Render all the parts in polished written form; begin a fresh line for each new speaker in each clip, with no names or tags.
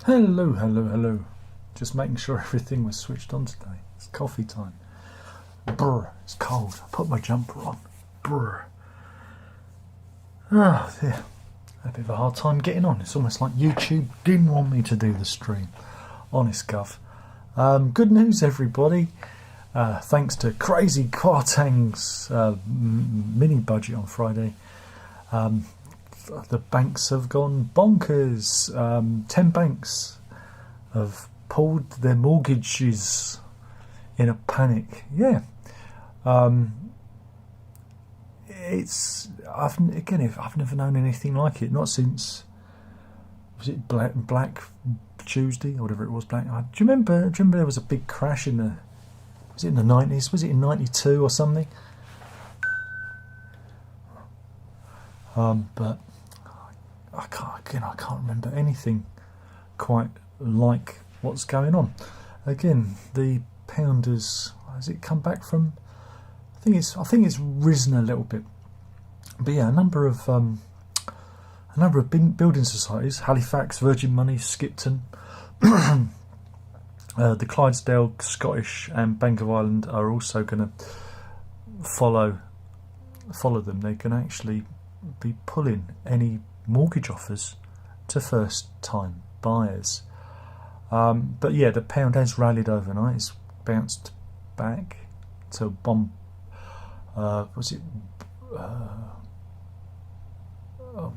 Hello, hello, hello. Just making sure everything was switched on today. It's coffee time. Brr, it's cold. I put my jumper on. Brr. Oh, yeah. A bit of a hard time getting on. It's almost like YouTube didn't want me to do the stream. Honest gov. Good news, everybody. Thanks to Crazy Kwartang's mini budget on Friday, the banks have gone bonkers. 10 banks have pulled their mortgages in a panic. Yeah. I've never known anything like it. Not since, was it Black Tuesday or whatever it was? Do you remember there was a big crash in the 90s? Was it in 92 or something? But I can't remember anything quite like what's going on. Again, the pound has it come back from? I think it's risen a little bit. But yeah, a number of building societies, Halifax, Virgin Money, Skipton, the Clydesdale, Scottish, and Bank of Ireland are also going to follow them. They can actually be pulling any mortgage offers to first-time buyers. But yeah, the pound has rallied overnight. It's bounced back to one.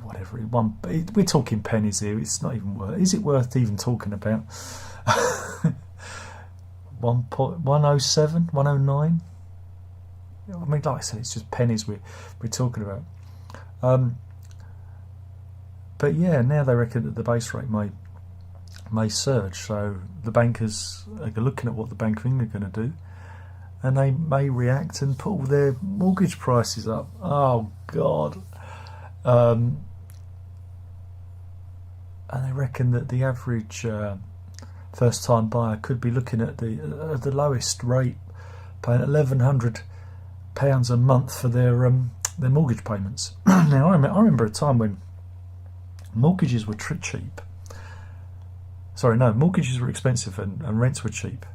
Whatever it won. We're talking pennies here. It's not even worth. Is it worth even talking about? 107, 109. I mean, like I said, it's just pennies we're talking about. But yeah, now they reckon that the base rate may surge. So the bankers are looking at what the Bank of England are going to do, and they may react and pull their mortgage prices up. Oh God. And they reckon that the average first-time buyer could be looking at the lowest rate, paying £1,100 a month for their mortgage payments. Now, I remember a time when mortgages were cheap. Sorry, no, mortgages were expensive and rents were cheap.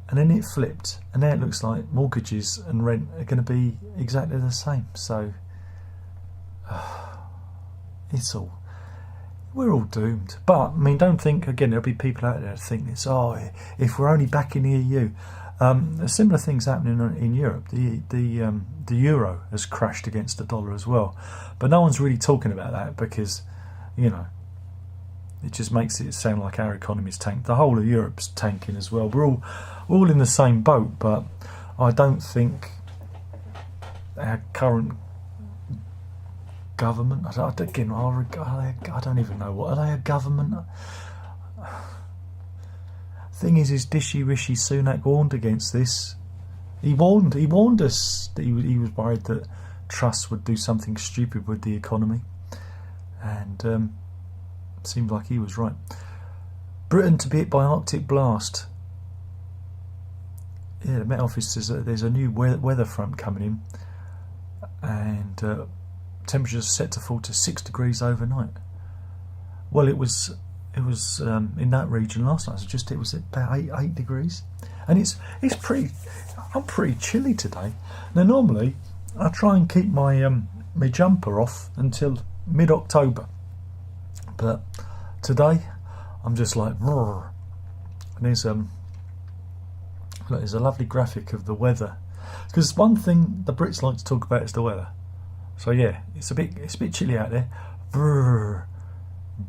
And then it flipped, and now it looks like mortgages and rent are going to be exactly the same. So we're all doomed. But I mean, don't think again. There'll be people out there that think this. Oh, if we're only back in the EU, similar things happening in Europe. The euro has crashed against the dollar as well, but no one's really talking about that because it just makes it sound like our economy's tanked. The whole of Europe's tanking as well. We're all in the same boat, but I don't think our current government, I don't even know, what are they, a government? Thing is Dishy Rishi Sunak warned against this. He warned us that he was worried that Truss would do something stupid with the economy, and seemed like he was right. Britain to be hit by Arctic blast. Yeah, the Met Office says that there's a new weather front coming in, and temperatures set to fall to 6 degrees overnight. Well, it was in that region last night. It was about 8 degrees, and it's pretty. I'm pretty chilly today. Now, normally I try and keep my jumper off until mid-October, but today I'm just like, roar. And there's a lovely graphic of the weather, because one thing the Brits like to talk about is the weather. So yeah, it's a bit chilly out there. Brr,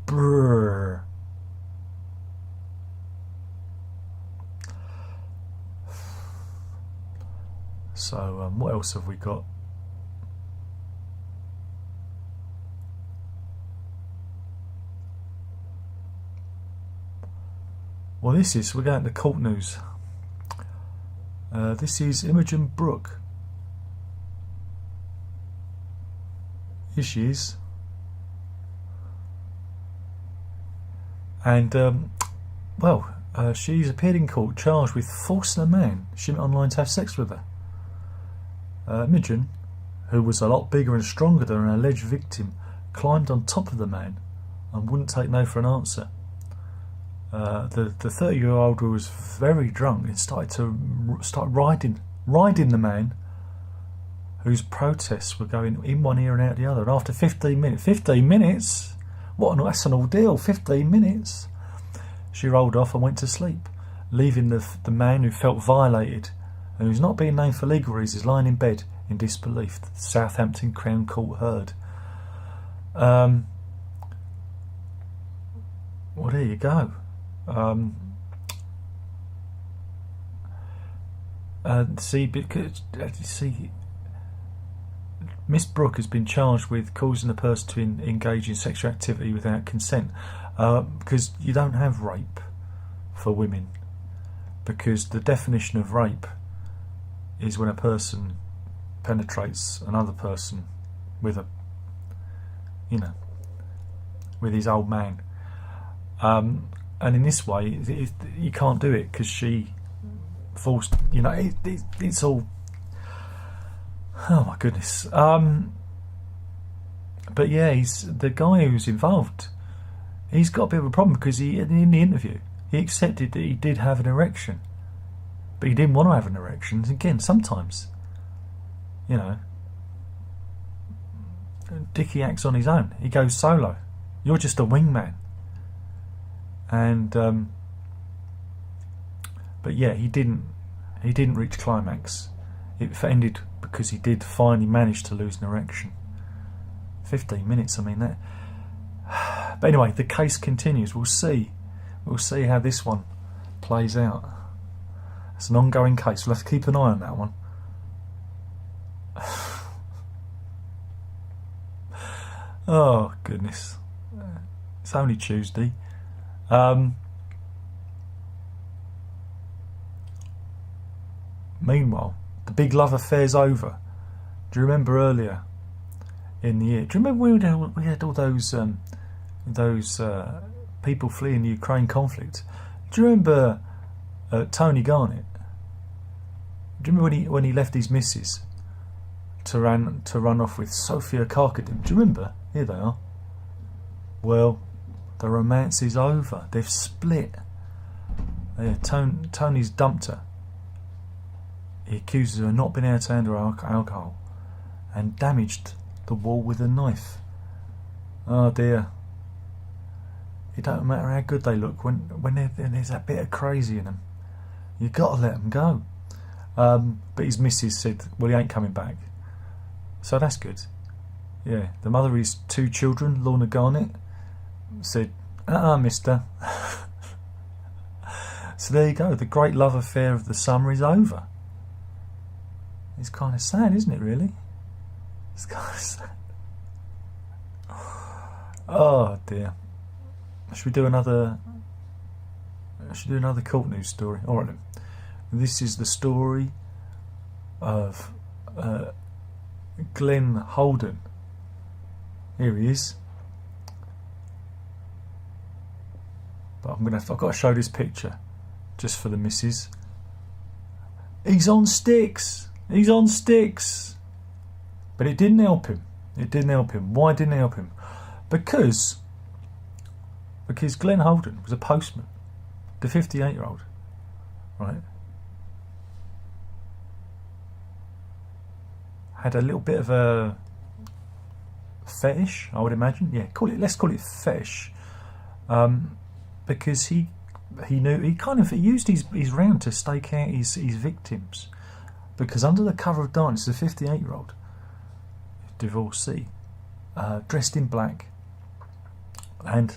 brr. So what else have we got? Well, we're going to court news. This is Imogen Brooke. Here she is. And, she's appeared in court charged with forcing a man she met online to have sex with her. Imogen, who was a lot bigger and stronger than her alleged victim, climbed on top of the man and wouldn't take no for an answer. the 30-year-old was very drunk and started riding the man whose protests were going in one ear and out the other. And after 15 minutes, that's an ordeal, 15 minutes, she rolled off and went to sleep, leaving the man who felt violated and who's not being named for legal reasons lying in bed in disbelief. The Southampton Crown Court heard. Well, there you go. See, Miss Brooke has been charged with causing a person to engage in sexual activity without consent, because you don't have rape for women, because the definition of rape is when a person penetrates another person with with his old man, and in this way you can't do it because she forced. It's all. Oh my goodness. But yeah, the guy who's involved. He's got a bit of a problem because in the interview he accepted that he did have an erection, but he didn't want to have an erection. Again, sometimes, Dickie acts on his own. He goes solo. You're just a wingman. And but yeah, he didn't reach climax. It ended because he did finally manage to lose an erection. 15 minutes, I mean that. But anyway, the case continues. We'll see how this one plays out. It's an ongoing case. We'll have to keep an eye on that one. Oh goodness, it's only Tuesday. Meanwhile, the big love affair's over. Do you remember earlier in the year? Do you remember we had all those people fleeing the Ukraine conflict? Do you remember Tony Garnett? Do you remember when he left his missus to run off with Sophia Karkadim? Do you remember? Here they are. Well, the romance is over. They've split. Yeah, Tony's dumped her. He accuses her of not being able to handle alcohol and damaged the wall with a knife. Oh dear. It don't matter how good they look when there's that bit of crazy in them. You've got to let them go. But his missus said, well, he ain't coming back. So that's good. Yeah, the mother of his 2 children, Lorna Garnett, said, mister. So there you go. The great love affair of the summer is over. It's kind of sad, isn't it, really? It's kind of sad. Oh, dear. Should we do another court news story? All right, then. This is the story of Glenn Holden. Here he is. But I've got to show this picture just for the missus. He's on sticks. He's on sticks. But it didn't help him. It didn't help him. Why didn't it help him? Because Glenn Holden was a postman. The 58-year-old. Right? Had a little bit of a fetish, I would imagine. Yeah, let's call it fetish. Because he used his round to stake out his victims. Because under the cover of darkness, the 58-year-old divorcee, dressed in black, and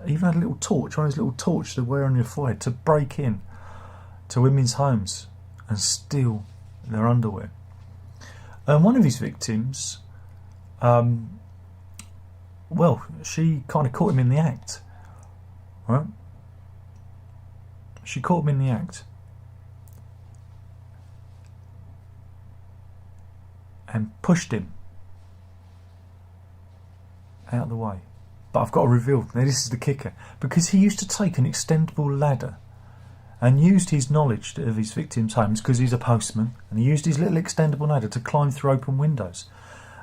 even had a little torch, one of those little torches to wear on your forehead, to break in to women's homes and steal their underwear. And one of his victims, she kind of caught him in the act, right? She caught him in the act and pushed him out of the way. But I've got to reveal, now this is the kicker, because he used to take an extendable ladder and used his knowledge of his victims' homes, because he's a postman, and he used his little extendable ladder to climb through open windows.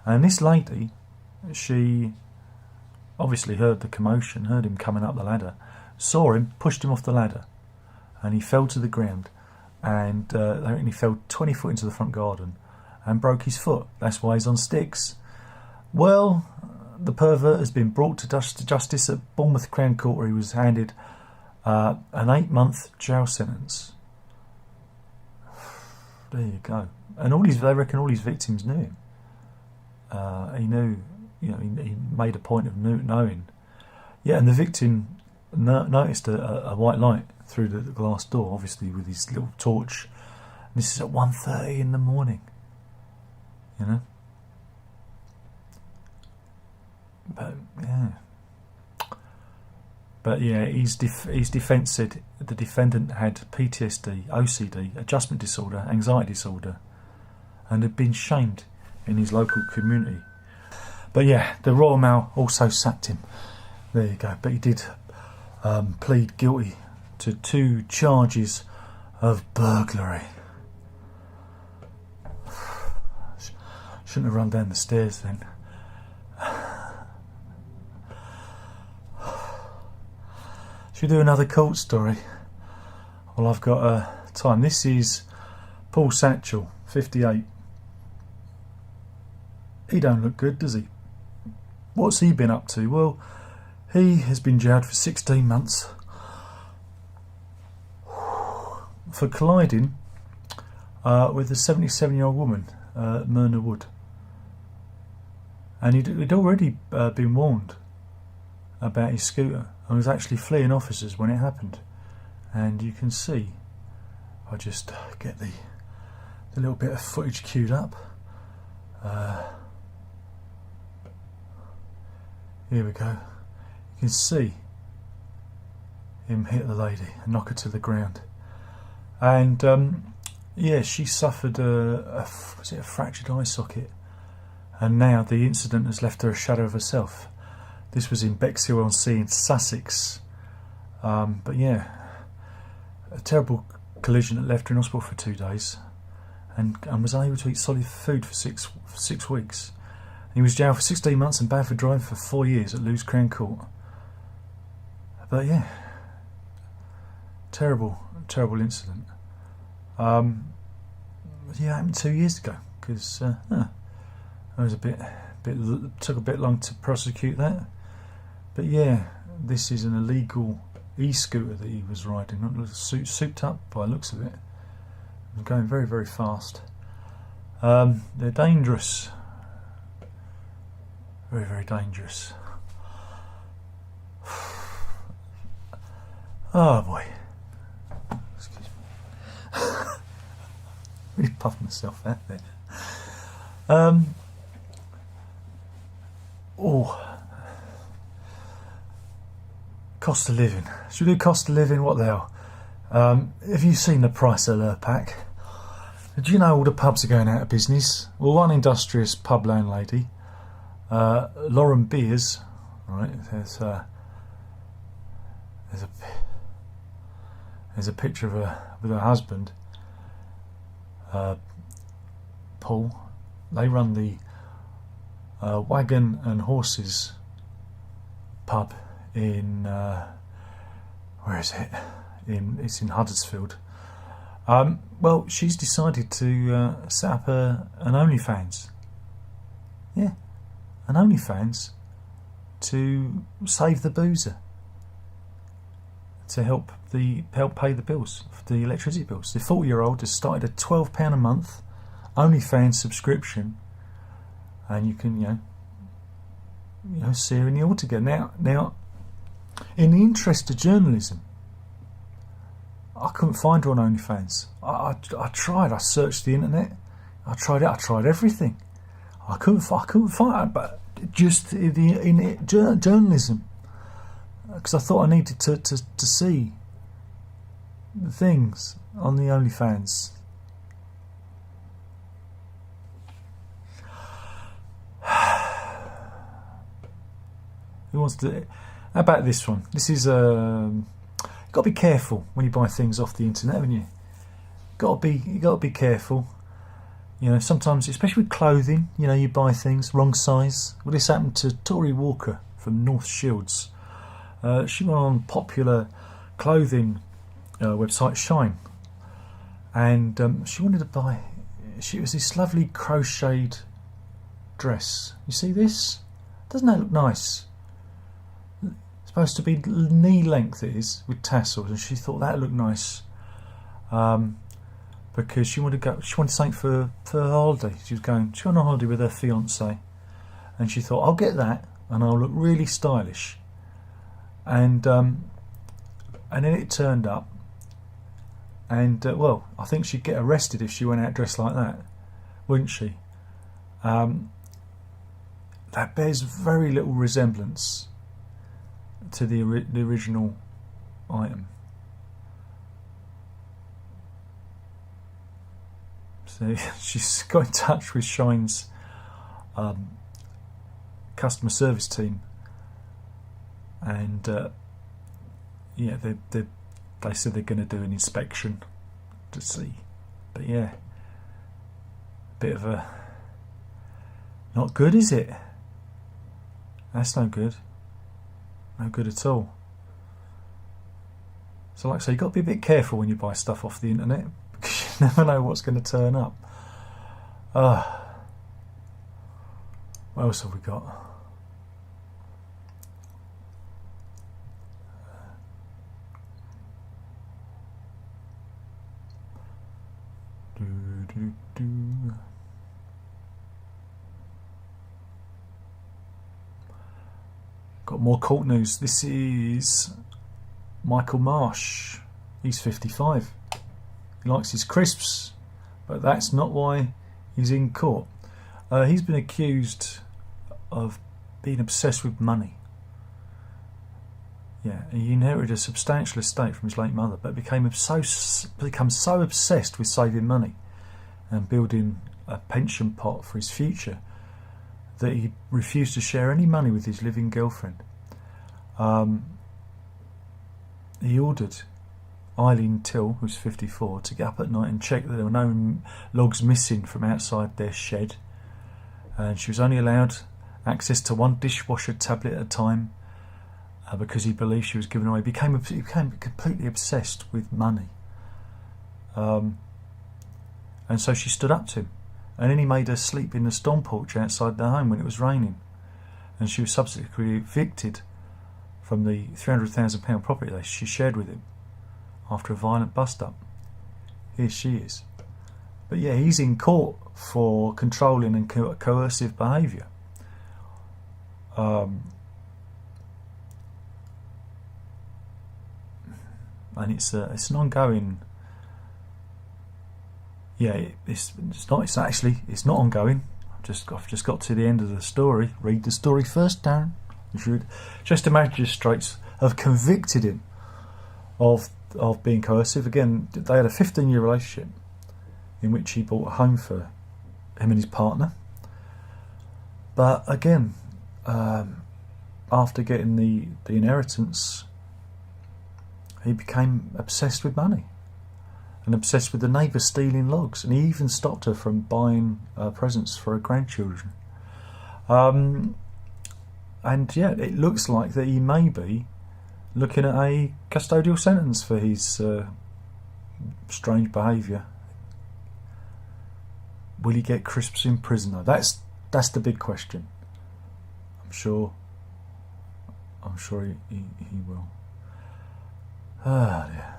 And this lady, she obviously heard the commotion, heard him coming up the ladder, saw him, pushed him off the ladder, and he fell to the ground, and he fell 20 foot into the front garden and broke his foot. That's why he's on sticks. Well, the pervert has been brought to justice at Bournemouth Crown Court, where he was handed an 8-month jail sentence. There you go. And they reckon all his victims knew him. He knew, he made a point of knowing. Yeah, and the victim noticed a white light through the glass door, obviously with his little torch. And this is at 1:30 in the morning. But yeah, his defence said the defendant had PTSD, OCD, adjustment disorder, anxiety disorder, and had been shamed in his local community. But yeah, the Royal Mail also sacked him. There you go. But he did plead guilty to 2 charges of burglary. Shouldn't have run down the stairs then. Should we do another court story? Well, I've got time. This is Paul Satchell, 58. He don't look good, does he? What's he been up to? Well, he has been jailed for 16 months for colliding with a 77-year-old woman, Myrna Wood. And he'd already been warned about his scooter and was actually fleeing officers when it happened. And you can see, I'll just get the little bit of footage queued up. Here we go. You can see him hit the lady and knock her to the ground. And yeah, she suffered a fractured eye socket, and now the incident has left her a shadow of herself. This was in Bexhill-on-Sea in Sussex. But yeah, a terrible collision that left her in hospital for 2 days, and was unable to eat solid food for six weeks. He was jailed for 16 months and banned for driving for 4 years at Lewes Crown Court. But yeah, terrible incident. Yeah, it happened 2 years ago, because it was took a bit long to prosecute that. But yeah, this is an illegal e-scooter that he was riding, souped up by the looks of it. Going very, very fast. They're dangerous. Very, very dangerous. Oh boy. Excuse me. Really puffed myself out there. Cost of living. Should we do cost of living? What the hell? Have you seen the price alert pack? Do you know all the pubs are going out of business? Well, one industrious pub landlady, Lauren Beers, right? There's a picture of her with her husband, Paul. They run the Wagon and Horses pub in where is it? It's in Huddersfield. Well, she's decided to set up an OnlyFans. Yeah, an OnlyFans to save the boozer, to help pay the bills, the electricity bills. The 40-year-old has started a £12 a month OnlyFans subscription, and you can see her in the altogether. Now, in the interest of journalism, I couldn't find her on OnlyFans. I tried. I searched the internet. I tried everything. I couldn't find it. But just in journalism, because I thought I needed to see the things on the OnlyFans. Who wants to? How about this one? This is you've got to be careful when you buy things off the internet, haven't you? You got to be careful. Sometimes, especially with clothing, you buy things wrong size. Well, this happened to Tori Walker from North Shields. She went on popular clothing website Shine, and she wanted to buy. It was this lovely crocheted dress. You see this? Doesn't that look nice? It's supposed to be knee length, it is, with tassels, and she thought that looked nice. Because she wanted something for her holiday. She went on a holiday with her fiance, and she thought, I'll get that, and I'll look really stylish. And then it turned up, and well, I think she'd get arrested if she went out dressed like that, wouldn't she? That bears very little resemblance to the original item. So she's got in touch with Shine's customer service team, and yeah, they said they're going to do an inspection to see. But yeah, bit of a not good, is it? That's no good. No good at all. So like I say, you've got to be a bit careful when you buy stuff off the internet, because you never know what's going to turn up. What else have we got? Got more court news. This is Michael Marsh. He's 55. He likes his crisps, but that's not why he's in court. He's been accused of being obsessed with money. Yeah, he inherited a substantial estate from his late mother, but became so obsessed with saving money and building a pension pot for his future that he refused to share any money with his living girlfriend. He ordered Eileen Till, who's 54, to get up at night and check that there were no logs missing from outside their shed, and she was only allowed access to one dishwasher tablet at a time, because he believed she was giving away. He became completely obsessed with money, and so she stood up to him. And then he made her sleep in the storm porch outside their home when it was raining. And she was subsequently evicted from the £300,000 property that she shared with him after a violent bust-up. Here she is. But yeah, he's in court for controlling and coercive behaviour. And it's an ongoing... Yeah, it's not ongoing. I've just got to the end of the story. Read the story first, Darren. You should. Just the magistrates have convicted him of being coercive. Again, they had a 15-year relationship in which he bought a home for him and his partner. But again, after getting the inheritance, he became obsessed with money. And obsessed with the neighbour stealing logs, and he even stopped her from buying presents for her grandchildren. And yeah, it looks like that he may be looking at a custodial sentence for his strange behaviour. Will he get crisps in prison though? That's the big question. I'm sure he will. Ah, dear.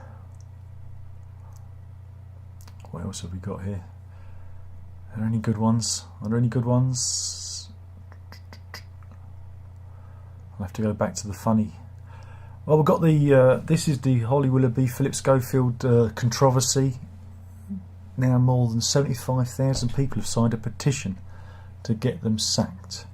What else have we got here? Are there any good ones? I'll have to go back to the funny. Well, we've got the this is the Holly Willoughby Philip Schofield controversy. Now more than 75,000 people have signed a petition to get them sacked.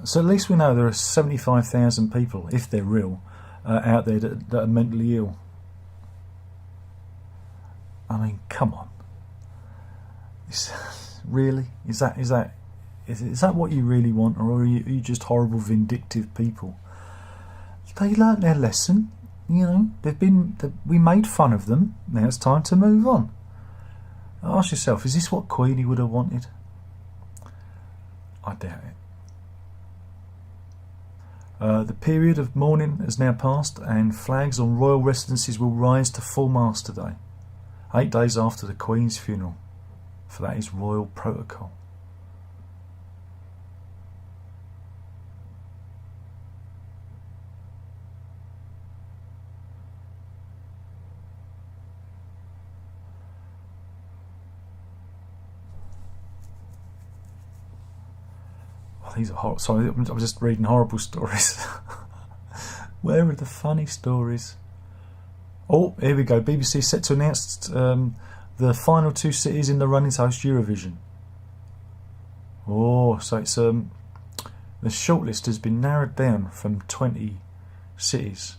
So at least we know there are 75,000 people, if they're real, out there that are mentally ill. I mean, come on. Really? Is that what you really want, or are you just horrible, vindictive people? They learnt their lesson. You know, we made fun of them. Now it's time to move on. Ask yourself: is this what Queenie would have wanted? I doubt it. The period of mourning has now passed, and flags on royal residences will rise to full mast today, 8 days after the Queen's funeral, for that is royal protocol. These are horrible. Sorry, I'm just reading horrible stories. Where are the funny stories? Oh, here we go. BBC set to announce the final 2 cities in the running to host Eurovision. Oh, so it's the shortlist has been narrowed down from 20 cities,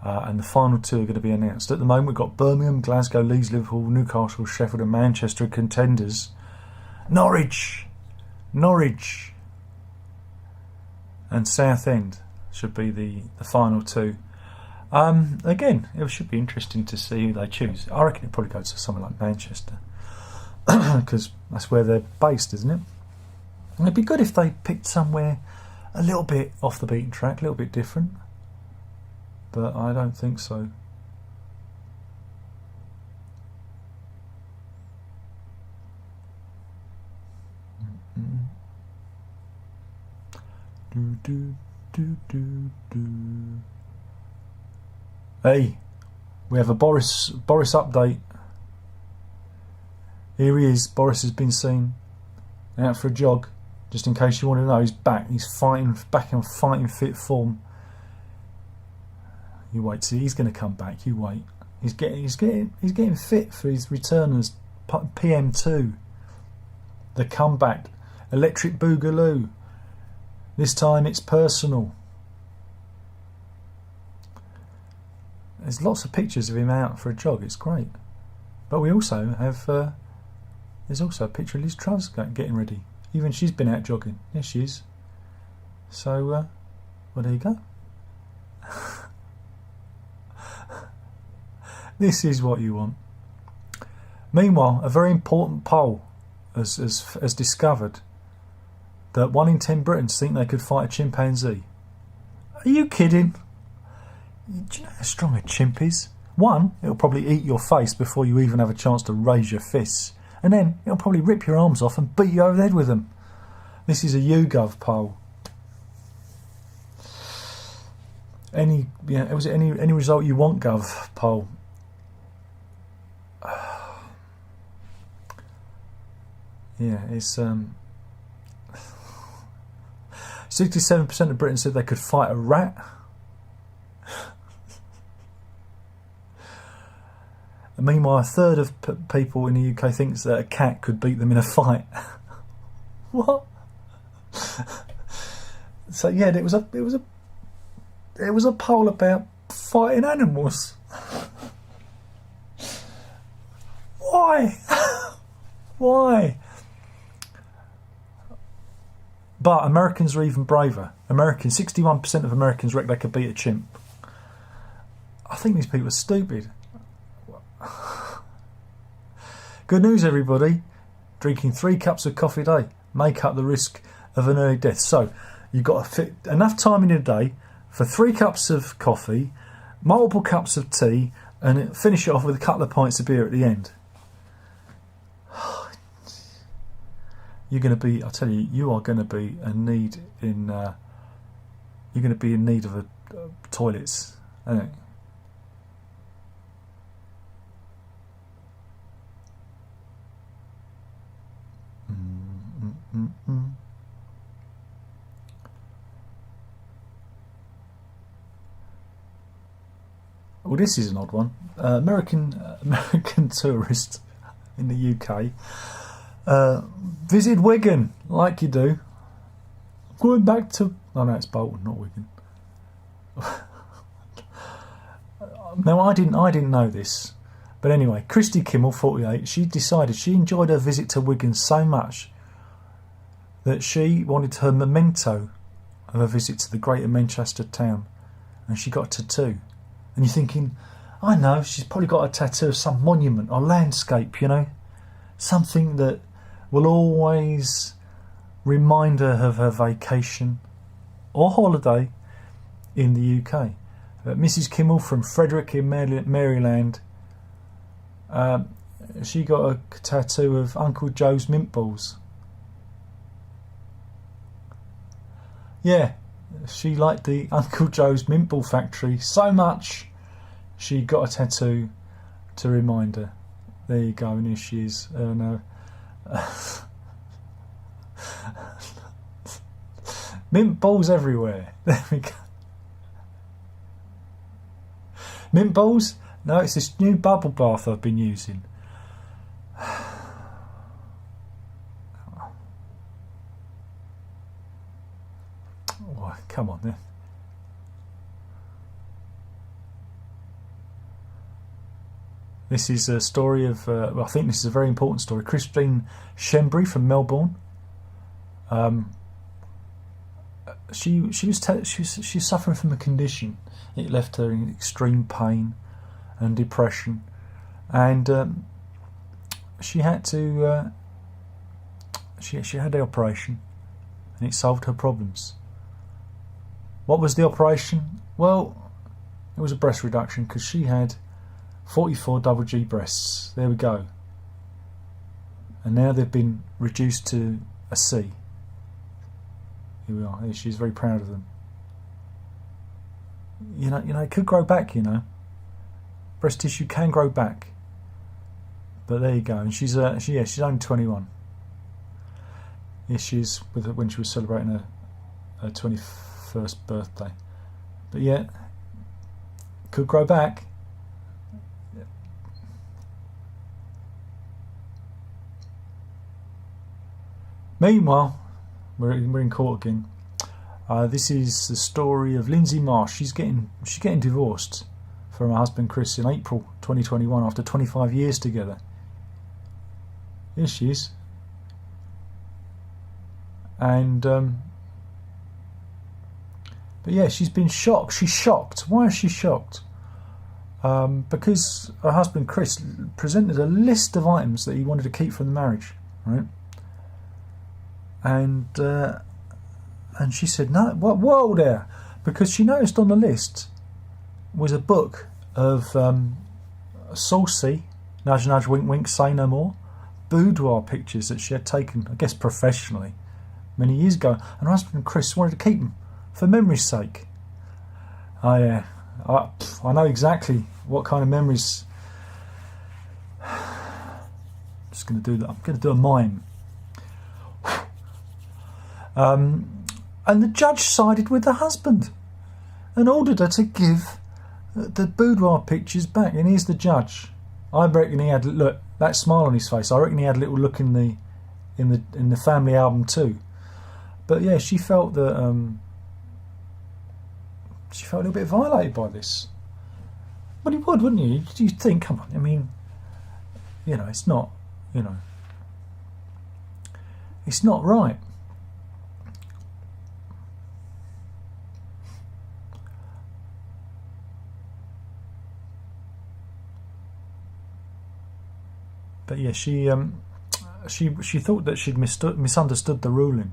and the final 2 are going to be announced. At the moment, we've got Birmingham, Glasgow, Leeds, Liverpool, Newcastle, Sheffield, and Manchester contenders. Norwich, and Southend should be the final 2. Again, it should be interesting to see who they choose. I reckon it'd probably go to somewhere like Manchester, because that's where they're based, isn't it? And it'd be good if they picked somewhere a little bit off the beaten track, a little bit different, but I don't think so. Hey, we have a Boris update. Here he is. Boris has been seen out for a jog. Just in case you want to know, he's back. He's back in fighting fit form. You wait, see, he's going to come back. You wait. He's getting fit for his return as PM2. The comeback, Electric Boogaloo. This time it's personal. There's lots of pictures of him out for a jog. It's great. But we also have there's also a picture of Liz Truss getting ready. Even she's been out jogging. Yes, she is. So, well, there you go. This is what you want. Meanwhile, a very important poll has discovered that 1 in 10 Britons think they could fight a chimpanzee. Are you kidding? Do you know how strong a chimp is? 1, it'll probably eat your face before you even have a chance to raise your fists. And then it'll probably rip your arms off and beat you over the head with them. This is a YouGov poll. Was it any result you want, Gov poll? Yeah, it's 67% of Britons said they could fight a rat. And meanwhile, a third of people in the UK thinks that a cat could beat them in a fight. What? So yeah, it was a poll about fighting animals. Why? Why? But Americans are even braver. 61% of Americans reckon they could beat a chimp. I think these people are stupid. Good news, everybody. Drinking 3 cups of coffee a day make up the risk of an early death. So you've got to fit enough time in a day for 3 cups of coffee, multiple cups of tea, and finish it off with a couple of pints of beer at the end. You're going to be, I tell you, you are going to be in need of toilets, aren't you? Well, this is an odd one. American tourist in the UK visit Wigan like you do. Going back to no, it's Bolton, not Wigan. No, I didn't know this, but anyway, Christy Kimmel, 48. She decided she enjoyed her visit to Wigan so much that she wanted her memento of her visit to the Greater Manchester town, and she got a tattoo. And you're thinking, I know, she's probably got a tattoo of some monument or landscape, you know, something that will always remind her of her vacation or holiday in the UK. Mrs. Kimmel from Frederick in Maryland, she got a tattoo of Uncle Joe's mint balls. Yeah, she liked the Uncle Joe's mint ball factory so much, she got a tattoo to remind her. There you go, and here she is. No. Mint balls everywhere. There we go. Mint balls? No, it's this new bubble bath I've been using. Oh, come on then. This is a story of, I think this is a very important story. Christine Shembry from Melbourne. She's suffering from a condition. It left her in extreme pain and depression, and she had to. She had the operation, and it solved her problems. What was the operation? Well, it was a breast reduction because she had 44 double G breasts. There we go. And now they've been reduced to a C. Here we are. She's very proud of them. You know, it could grow back. You know, breast tissue can grow back. But there you go. And she's only 21. Issues with when she was celebrating her 21st birthday. But yeah, could grow back. Meanwhile, we're in court again. This is the story of Lindsay Marsh. She's getting divorced from her husband Chris in April 2021 after 25 years together. Here she is. And but yeah, she's been shocked. She's shocked. Why is she shocked? Because her husband Chris presented a list of items that he wanted to keep from the marriage, right? And she said, no, whoa there, because she noticed on the list was a book of saucy, nudge nudge wink wink say no more, boudoir pictures that she had taken, I guess professionally, many years ago, and her husband Chris wanted to keep them for memory's sake. Oh yeah, I know exactly what kind of memories. I'm just going to do that. I'm going to do a mime. And the judge sided with the husband and ordered her to give the boudoir pictures back. And here's the judge. I reckon he had that smile on his face. I reckon he had a little look in the family album too. But yeah, she felt that she felt a little bit violated by this. Well, you would, wouldn't you? You'd think, come on. I mean, it's not, it's not right. But yeah, she thought that she'd misunderstood the ruling.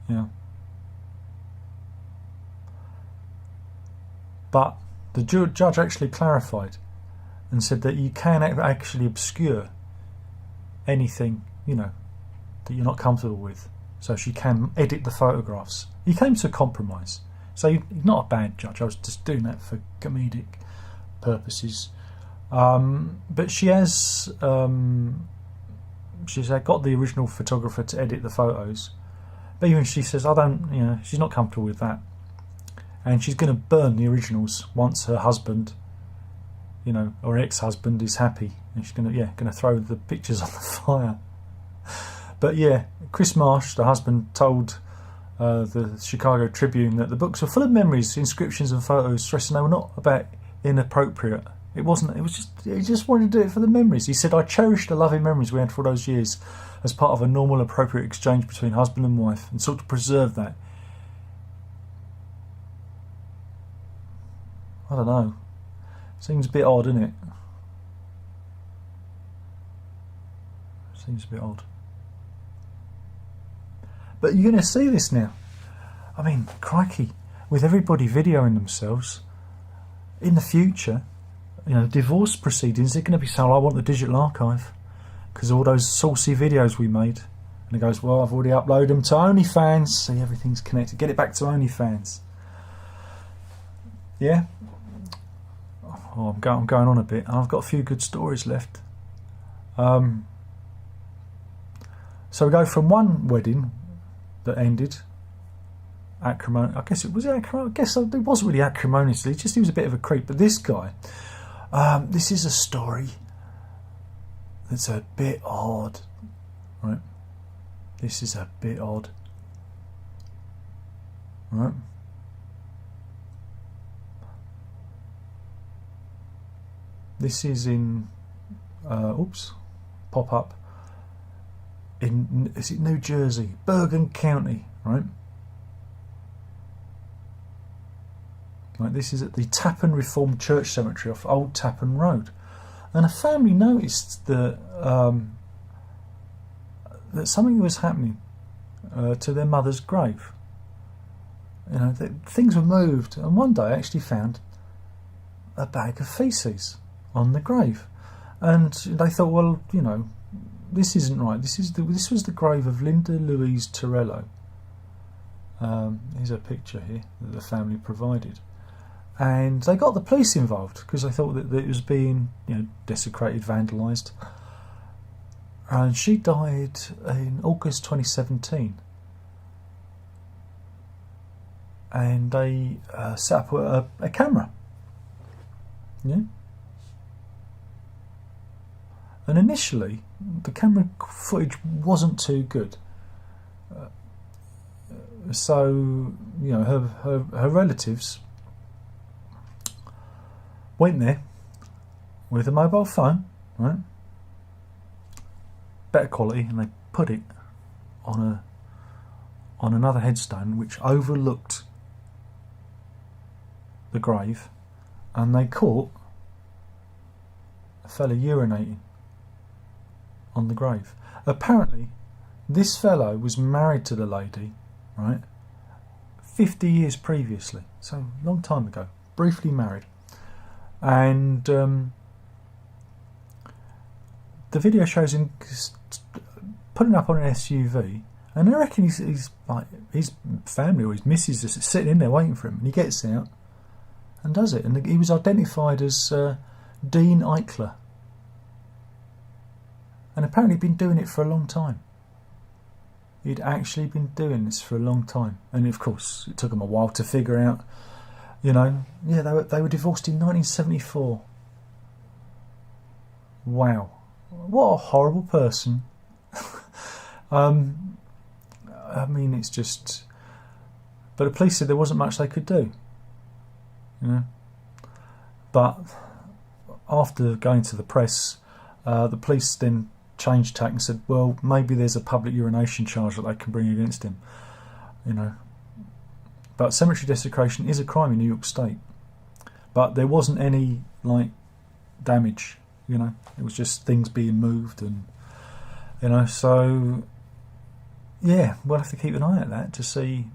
Yeah. But the judge actually clarified and said that you can actually obscure anything, that you're not comfortable with. So she can edit the photographs. He came to a compromise. So he's not a bad judge. I was just doing that for comedic purposes. But she has she's got the original photographer to edit the photos, but even she says she's not comfortable with that, and she's going to burn the originals once her husband, or ex-husband is happy, and she's going to throw the pictures on the fire. But yeah, Chris Marsh, the husband, told the Chicago Tribune that the books were full of memories, inscriptions and photos, stressing they were not about inappropriate. It wasn't. It was just. He just wanted to do it for the memories. He said, "I cherish the loving memories we had for all those years, as part of a normal, appropriate exchange between husband and wife, and sought to preserve that." I don't know. Seems a bit odd, isn't it? Seems a bit odd. But you're going to see this now. I mean, crikey, with everybody videoing themselves, in the future, you know, divorce proceedings, they're going to be saying, I want the digital archive because of all those saucy videos we made. And he goes, well, I've already uploaded them to OnlyFans. See, everything's connected. Get it back to OnlyFans. Yeah. Oh, I'm going on a bit. I've got a few good stories left. So we go from one wedding that ended acrimonious. I guess it was acrimonious. I guess it wasn't really acrimoniously. He was a bit of a creep. But this guy, this is a story that's a bit odd, right? This is a bit odd, right? This is in, pop up. Is it New Jersey? Bergen County, right? Right, this is at the Tappan Reformed Church Cemetery off Old Tappan Road. And a family noticed that that something was happening to their mother's grave. You know, things were moved, and one day I actually found a bag of faeces on the grave, and they thought, well, you know, this isn't right. This was the grave of Linda Louise Torello. Here's a picture here that the family provided, and they got the police involved because they thought that it was being, you know, desecrated, vandalised. And she died in August 2017, and they set up a camera. Yeah. And initially, the camera footage wasn't too good. So, you know, her relatives went there with a mobile phone, right? Better quality, and they put it on another headstone which overlooked the grave, and they caught a fella urinating on the grave. Apparently, this fellow was married to the lady, right, 50 years previously, so a long time ago, briefly married. And the video shows him putting up on an SUV, and I reckon he's like, his family or his missus is sitting in there waiting for him, and he gets out and does it. And he was identified as Dean Eichler, and apparently been doing it for a long time. He'd actually been doing this for a long time, and of course it took him a while to figure out, you know, yeah, they were divorced in 1974. Wow, what a horrible person. I mean, it's just, but the police said there wasn't much they could do, you know. But after going to the press, the police then changed tack and said, well, maybe there's a public urination charge that they can bring against him, you know. But cemetery desecration is a crime in New York State, but there wasn't any, like, damage, you know. It was just things being moved, and, you know, so yeah, we'll have to keep an eye at that to see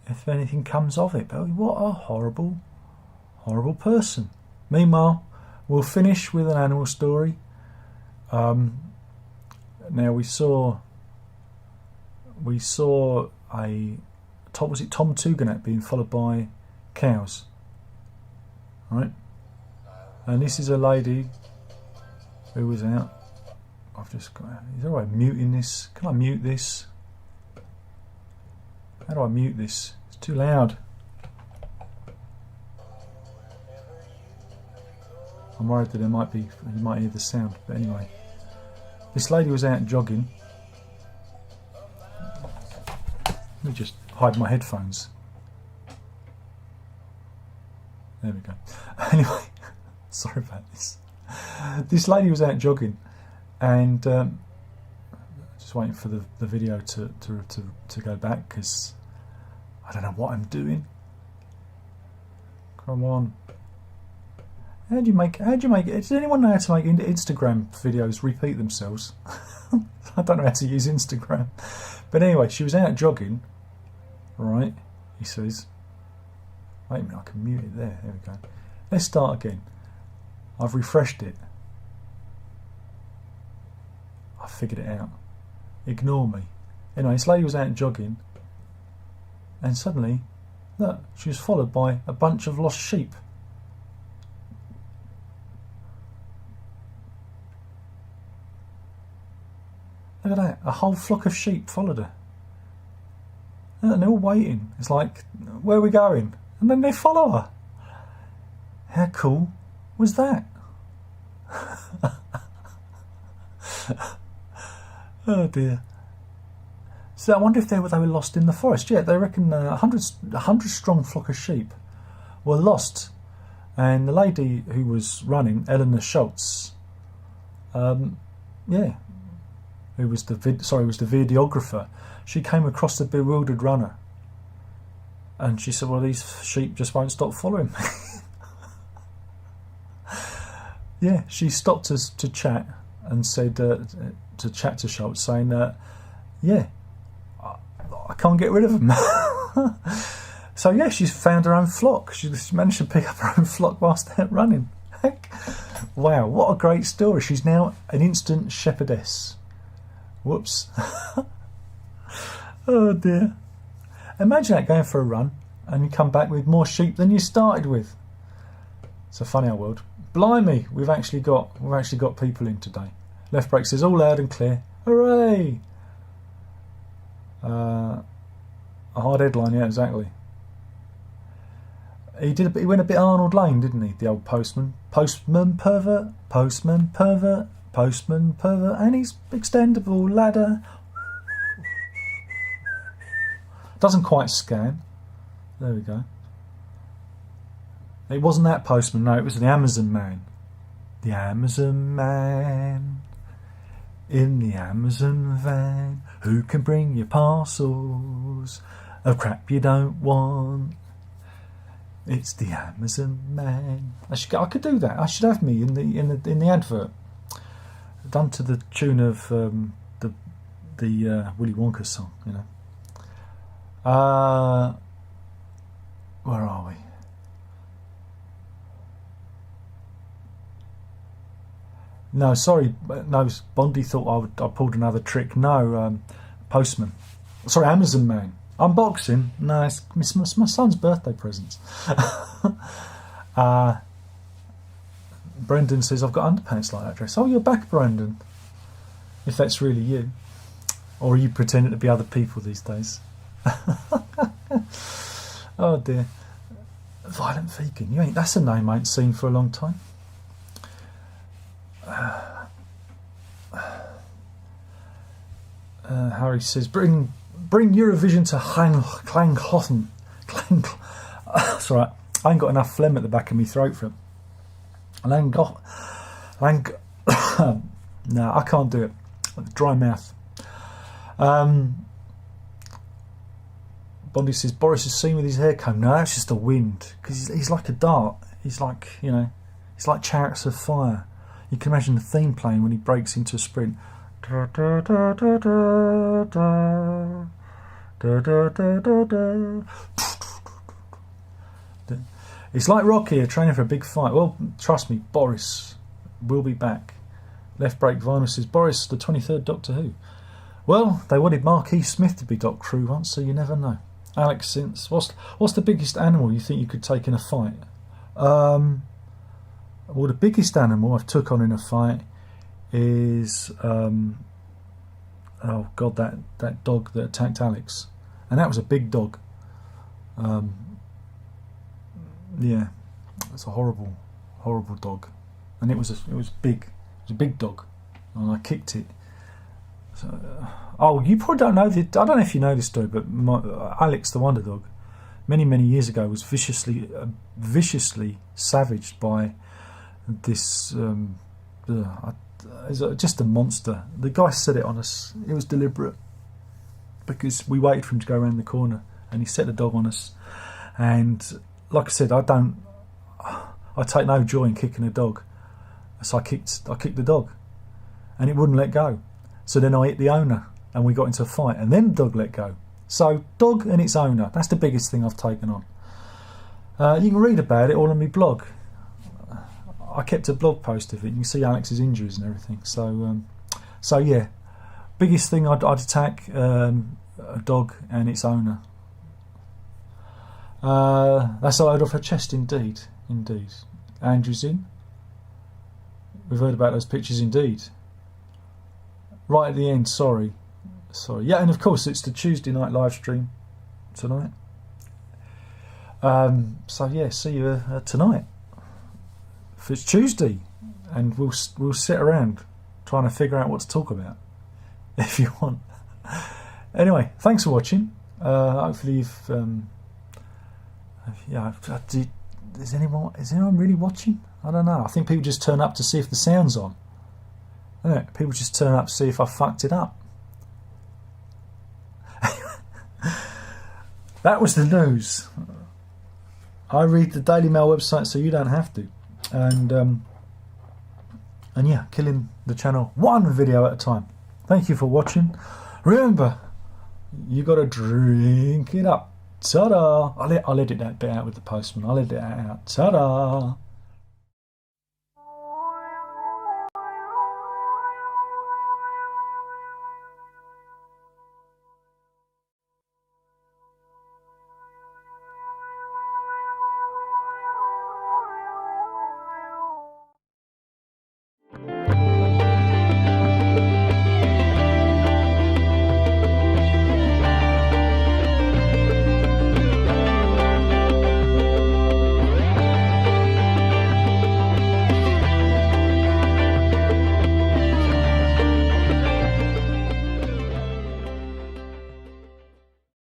if anything comes of it. But what a horrible, horrible person. Meanwhile, we'll finish with an animal story. Now we saw a Tom Tugendhat being followed by cows, right? And this is a lady who was out. I've just got. Is there a way of muting this? Can I mute this? How do I mute this? It's too loud. I'm worried that you might hear the sound. But anyway, this lady was out jogging. Let me just hide my headphones. There we go. Anyway, sorry about this. This lady was out jogging, and just waiting for the video to go back, because I don't know what I'm doing. Come on. How do you make it? Does anyone know how to make Instagram videos repeat themselves? I don't know how to use Instagram. But anyway, she was out jogging, right, he says, Wait a minute, I can mute it there. There we go. Let's start again. I've refreshed it. I figured it out. Ignore me. Anyway, this lady was out jogging, and suddenly, look, she was followed by a bunch of lost sheep. Look at that, a whole flock of sheep followed her. And they're all waiting. It's like, where are we going? And then they follow her. How cool was that? Oh dear. So I wonder if they were lost in the forest. Yeah, they reckon 100 strong flock of sheep were lost. And the lady who was running, Eleanor Schultz, yeah, who was the videographer, she came across the bewildered runner, and she said, "Well, these sheep just won't stop following me." Yeah, she stopped us to chat and said to chat to Schultz, saying, "Yeah, I can't get rid of them." So yeah, she's found her own flock. She managed to pick up her own flock whilst out running. Heck, wow, what a great story. She's now an instant shepherdess. Whoops. Oh dear. Imagine that, going for a run and you come back with more sheep than you started with. It's a funny old world. Blimey, we've actually got people in today. Left brake says all loud and clear. Hooray! A hard headline, yeah, exactly. He went a bit Arnold Lane, didn't he? The old postman. Postman pervert, postman pervert, postman pervert, and his extendable ladder. Doesn't quite scan. There we go. It wasn't that postman, no, it was the Amazon man. The Amazon man in the Amazon van, who can bring you parcels of crap you don't want. It's the Amazon man. I could do that. I should have me in the advert, done to the tune of the Willy Wonka song, you know. Where are we? No, sorry, no. Bondi thought I pulled another trick. No, postman. Sorry, Amazon man. Unboxing. No, it's my son's birthday presents. Brendan says, I've got underpants like that dress. Oh, you're back, Brendan. If that's really you. Or are you pretending to be other people these days? Oh dear. Violent Vegan. That's a name I ain't seen for a long time. Harry says, bring Eurovision to Klanghofen. That's all right. I ain't got enough phlegm at the back of my throat for it. No, I can't do it. Dry mouth. Bondi says, Boris is seen with his hair comb. No, that's just the wind. Because he's like a dart. He's like, he's like Chariots of Fire. You can imagine the theme playing when he breaks into a sprint. Da, da, da, da, da, da. Da, da, da, da, da. It's like Rocky, training for a big fight. Well, trust me, Boris will be back. Left brake vinyl says, Boris, the 23rd Doctor Who. Well, they wanted Mark E. Smith to be Doc Crew once, so you never know. Alex Since, what's the biggest animal you think you could take in a fight? Well, the biggest animal I've took on in a fight is oh god, that dog that attacked Alex, and that was a big dog. Yeah, it's a horrible dog, and it was big. It was a big dog, and I kicked it. So, you probably don't know I don't know if you know this story, but Alex the Wonder Dog, many years ago, was viciously savaged by this. Just a monster. The guy set it on us. It was deliberate because we waited for him to go around the corner, and he set the dog on us. And like I said, I take no joy in kicking a dog, so I kicked the dog, and it wouldn't let go. So then I hit the owner, and we got into a fight, and then the dog let go. So dog and its owner, that's the biggest thing I've taken on. You can read about it all on my blog. I kept a blog post of it. You can see Alex's injuries and everything. So yeah, biggest thing I'd attack a dog and its owner. That's a load off her chest, indeed. Andrew's in. We've heard about those pictures, indeed. Right at the end, sorry. Yeah, and of course it's the Tuesday night live stream tonight. So yeah, see you tonight. If it's Tuesday, and we'll sit around trying to figure out what to talk about, if you want. Anyway, thanks for watching. Hopefully you've is anyone really watching? I don't know. I think people just turn up to see if the sound's on. Yeah, people just turn up to see if I fucked it up. That was the news. I read the Daily Mail website, so you don't have to. And yeah, killing the channel one video at a time. Thank you for watching. Remember, you got to drink it up. Ta-da! I'll edit that bit out with the postman. I'll edit that out. Ta-da!